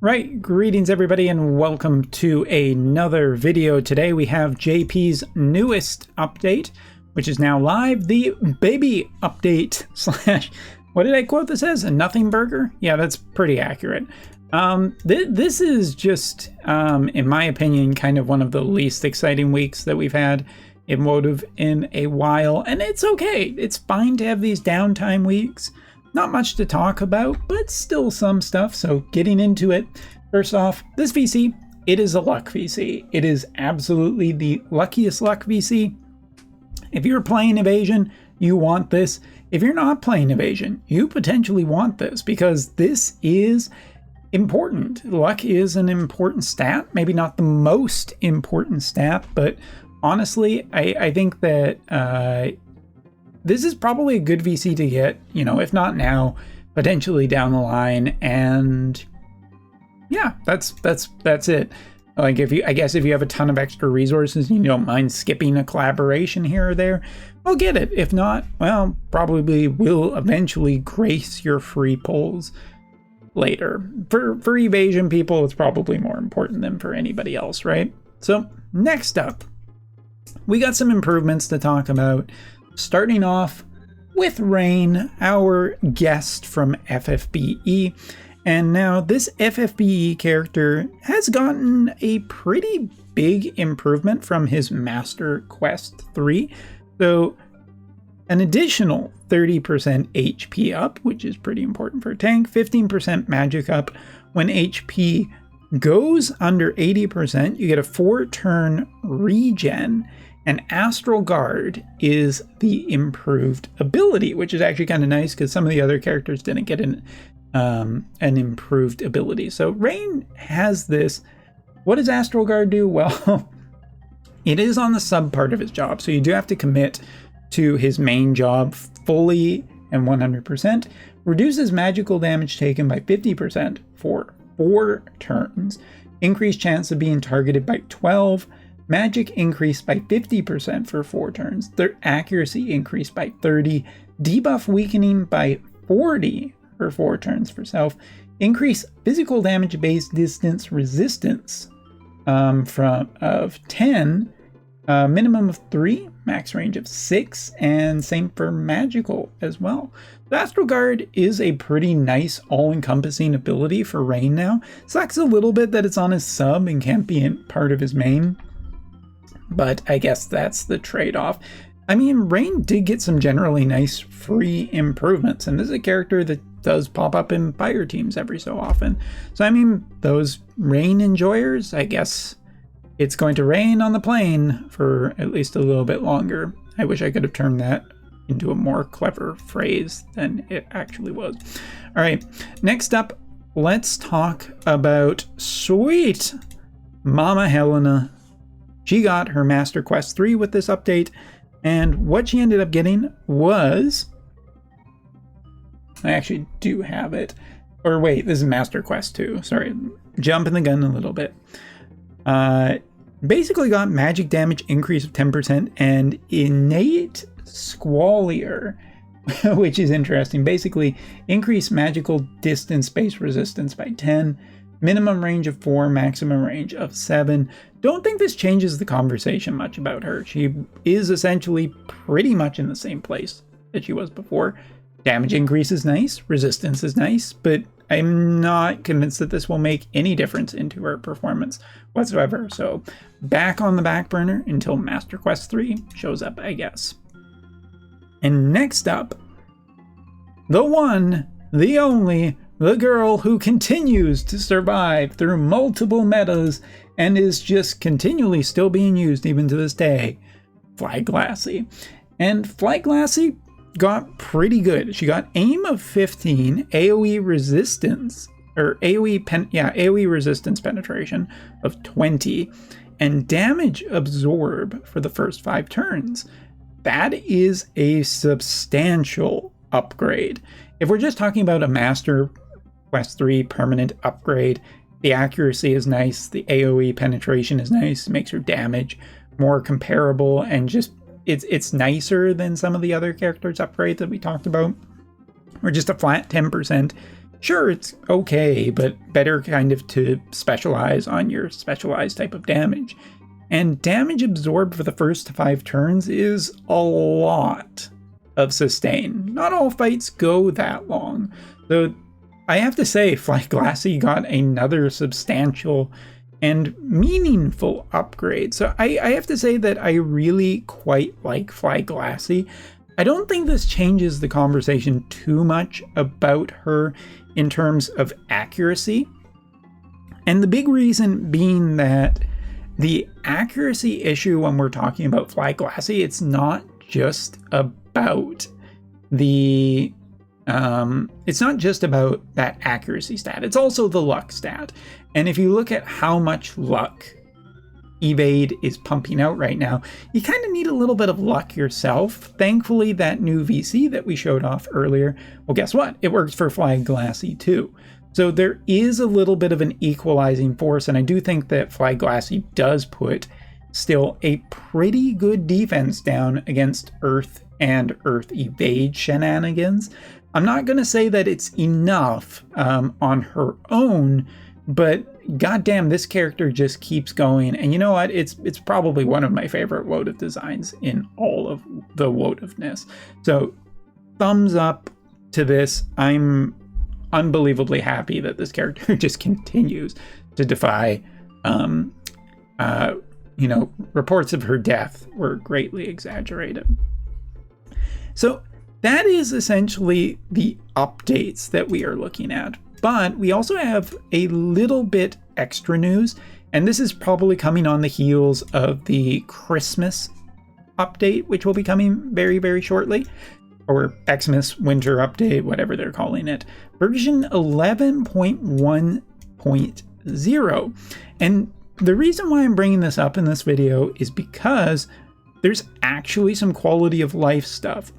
Right, greetings everybody and welcome to another video. Today we have JP's newest update, which is now live, the baby update slash, what did I quote this as? A nothing burger? Yeah, that's pretty accurate. This is just, in my opinion, kind of one of the least exciting weeks that we've had in Wotv in a while, and it's okay. It's fine to have these downtime weeks. Not much to talk about, but still some stuff, so getting into it. First off, this VC, it is a luck VC. It is absolutely the luckiest luck VC. If you're playing Evasion, you want this. If you're not playing Evasion, you potentially want this because this is important. Luck is an important stat, maybe not the most important stat, but honestly, I think that this is probably a good VC to get, you know, if not now, potentially down the line. And yeah, that's it. Like I guess if you have a ton of extra resources and you don't mind skipping a collaboration here or there, well, get it. If not, well, probably will eventually grace your free pulls later. For Evasion people, it's probably more important than for anybody else, right? So next up, we got some improvements to talk about. Starting off with Rain, our guest from FFBE. And now this FFBE character has gotten a pretty big improvement from his Master Quest 3. So an additional 30% HP up, which is pretty important for a tank, 15% magic up. When HP goes under 80%, you get a 4-turn regen. And Astral Guard is the improved ability, which is actually kind of nice because some of the other characters didn't get an improved ability. So Rain has this. What does Astral Guard do? Well, it is on the sub part of his job, so you do have to commit to his main job fully and 100%. Reduces magical damage taken by 50% for 4 turns. Increased chance of being targeted by 12. Magic increased by 50% for 4 turns. Their accuracy increased by 30. Debuff weakening by 40 for 4 turns for self. Increase physical damage based distance resistance of 10. Minimum of 3. Max range of 6. And same for magical as well. The Astral Guard is a pretty nice all-encompassing ability for Rain now. Sucks a little bit that it's on his sub and can't be part of his main. But I guess that's the trade-off. I mean, Rain did get some generally nice free improvements, and this is a character that does pop up in fire teams every so often. So I mean, those Rain enjoyers, I guess it's going to rain on the plane for at least a little bit longer. I wish I could have turned that into a more clever phrase than it actually was. All right, next up, let's talk about sweet Mama Helena. She got her Master Quest 3 with this update, and what she ended up getting was... I actually do have it. Or wait, this is Master Quest 2. Sorry, jumping the gun a little bit. Basically got magic damage increase of 10% and innate Squallier, which is interesting. Basically, increase magical distance-based resistance by 10. Minimum range of 4, maximum range of 7. Don't think this changes the conversation much about her. She is essentially pretty much in the same place that she was before. Damage increase is nice, resistance is nice, but I'm not convinced that this will make any difference into her performance whatsoever. So back on the back burner until Master Quest 3 shows up, I guess. And next up, the one, the only, the girl who continues to survive through multiple metas and is just continually still being used even to this day, Glassy. And Glassy got pretty good. She got aim of 15, AoE resistance, or AoE resistance penetration of 20, and damage absorb for the first 5 turns. That is a substantial upgrade. If we're just talking about a Master Quest 3 permanent upgrade, the accuracy is nice, the AoE penetration is nice, it makes her damage more comparable, and just it's nicer than some of the other characters' upgrades that we talked about. Or just a flat 10% sure, it's okay, but better kind of to specialize on your specialized type of damage. And damage absorbed for the first 5 turns is a lot of sustain. Not all fights go that long, though I have to say Glassy got another substantial and meaningful upgrade. So I have to say that I really quite like Glassy. I don't think this changes the conversation too much about her in terms of accuracy. And the big reason being that the accuracy issue when we're talking about Glassy, it's not just about the it's not just about that accuracy stat, it's also the luck stat. And if you look at how much luck Evade is pumping out right now, you kind of need a little bit of luck yourself. Thankfully, that new VC that we showed off earlier, well, guess what? It works for Glassy too. So there is a little bit of an equalizing force, and I do think that Glassy does put still a pretty good defense down against Earth and Earth Evade shenanigans. I'm not going to say that it's enough on her own, but goddamn, this character just keeps going. And you know what? It's probably one of my favorite Wotv designs in all of the Wotvness. So thumbs up to this. I'm unbelievably happy that this character just continues to defy, reports of her death were greatly exaggerated. So that is essentially the updates that we are looking at. But we also have a little bit extra news, and this is probably coming on the heels of the Christmas update, which will be coming very, very shortly, or Xmas winter update, whatever they're calling it, version 11.1.0. And the reason why I'm bringing this up in this video is because there's actually some quality of life stuff.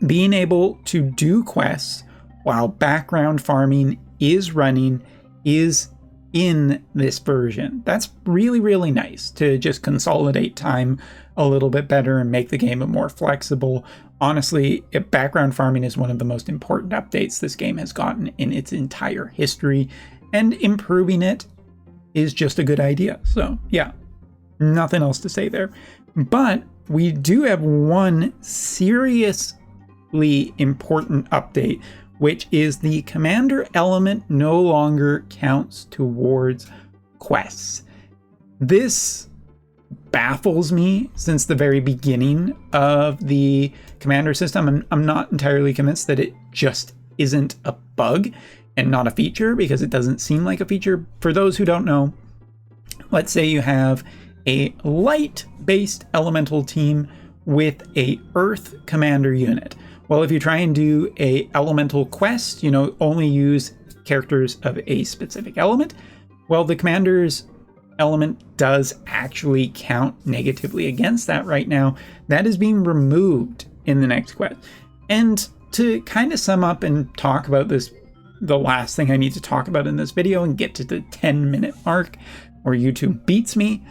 Being able to do quests while background farming is running is in this version. That's really, really nice to just consolidate time a little bit better and make the game more flexible. Honestly, background farming is one of the most important updates this game has gotten in its entire history, and improving it is just a good idea. So yeah, nothing else to say there. But we do have one seriously important update, which is the commander element no longer counts towards quests. This baffles me since the very beginning of the commander system. I'm not entirely convinced that it just isn't a bug and not a feature, because it doesn't seem like a feature. For those who don't know, let's say you have a light-based elemental team with a earth commander unit. Well, if you try and do a elemental quest, only use characters of a specific element, well, the commander's element does actually count negatively against that right now. That is being removed in the next quest. And to kind of sum up and talk about this, the last thing I need to talk about in this video and get to the 10-minute mark where YouTube beats me,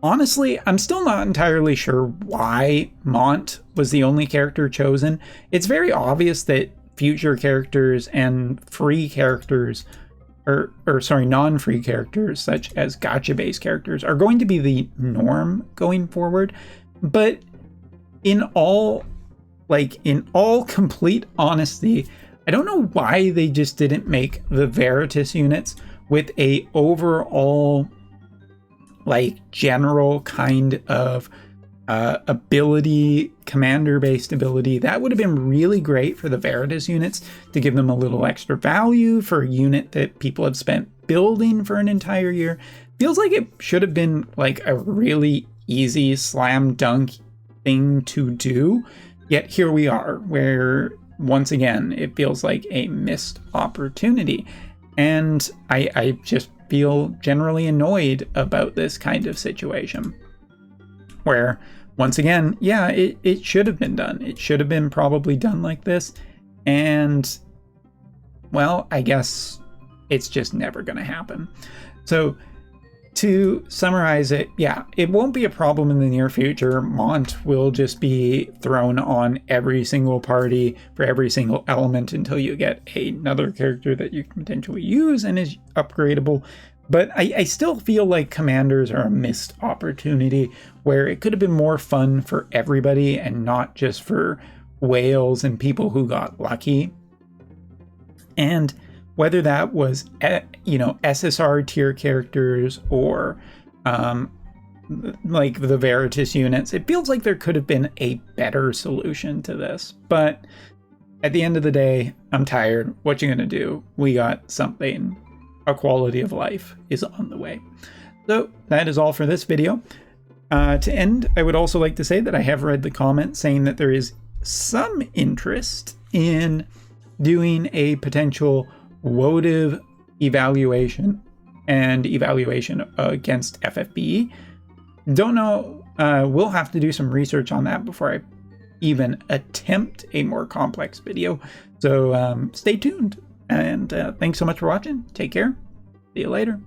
honestly, I'm still not entirely sure why Mont was the only character chosen. It's very obvious that future characters and free characters, non-free characters such as gacha-based characters are going to be the norm going forward. But in all complete honesty, I don't know why they just didn't make the Veritas units with a overall general kind of ability, commander-based ability. That would have been really great for the Veritas units to give them a little extra value for a unit that people have spent building for an entire year. Feels like it should have been a really easy slam dunk thing to do. Yet here we are, where once again, it feels like a missed opportunity. And I just feel generally annoyed about this kind of situation where, once again, yeah, it should have been done. It should have been probably done like this. And, well, I guess it's just never going to happen. So to summarize it, yeah, it won't be a problem in the near future. Mont will just be thrown on every single party for every single element until you get another character that you can potentially use and is upgradable. But I still feel like commanders are a missed opportunity where it could have been more fun for everybody and not just for whales and people who got lucky. And whether that was, SSR tier characters or like the Veritas units, it feels like there could have been a better solution to this. But at the end of the day, I'm tired. What you gonna do? We got something. A quality of life is on the way. So that is all for this video. To end, I would also like to say that I have read the comment saying that there is some interest in doing a potential Wotv evaluation and evaluation against FFBE. Don't know. We'll have to do some research on that before I even attempt a more complex video. So stay tuned. And thanks so much for watching. Take care. See you later.